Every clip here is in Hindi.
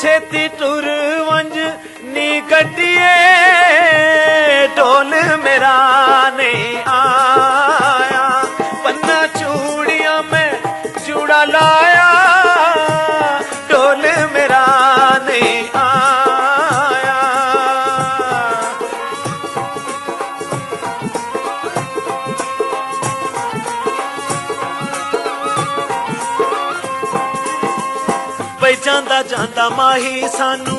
छेती टुर वंज नी कटिए ढोल मेरा नहीं आया पन्ना चूड़िया में चूड़ा लाया ढोल मेरा नहीं आया। भाई जांदा जांदा माही सानू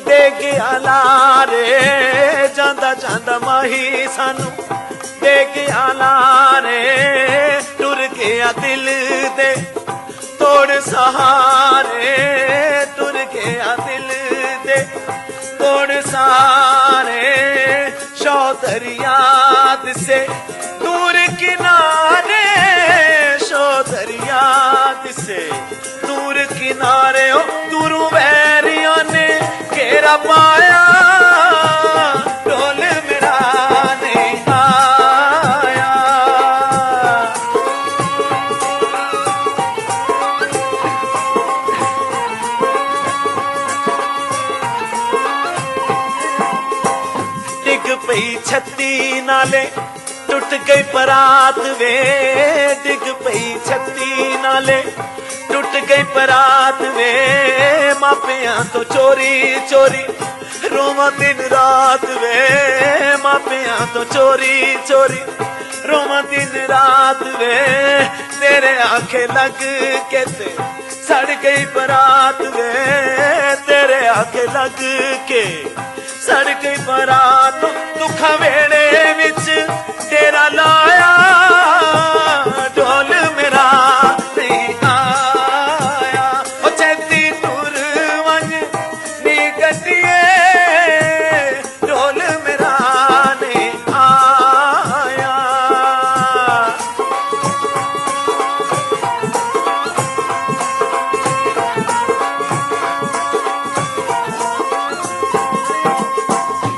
दे गया लारे जांदा जांदा माही सानू दे गया लारे टुर गया दिल दे तोड़ सहारे टुर गया दिल दे तोड़ सहारे शौदरियाद से दूर किनारे शौदरियाद से दूर किनारे ओ दूरों वैरियों ने घेरा पाया ढोल मेरा नहीं आया। डिग पई छत्ती नाले टुट गई परात वे डिग पई छत्ती नाले टुट गई परात वे मापिया तो चोरी चोरी रोवा दिन रात वे मापिया तो चोरी चोरी रोवा दिन रात वे तेरे आंखें लग के ते सड़ गई बरात वे तेरे आंखें लग के सड़ गई बरात दुखा वेड़े विच तेरा लाया ढोल मेरा नहीं आया ओ छेती टुर वंज नी कटिए ढोल मेरा नहीं आया।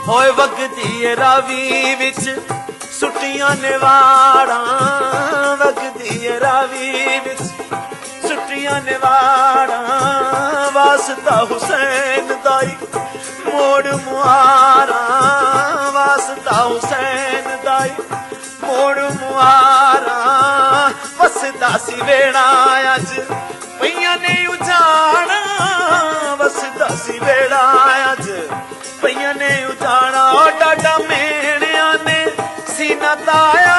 होए वगदी रावी विच सुटियां ने वाड़ा वगदी रावी विच सुटियां ने वाड़ा वास्ता हुसैन दाई मोड़ मुहारा वास्ता हुसैन दाई मोड़ मुहारा वसदा सी वेड़ा अज पईया ने उजाड़ा वसदा सी वेड़ा अज पईया ने उजाड़ा डाडा मेणिया ने सीना ताया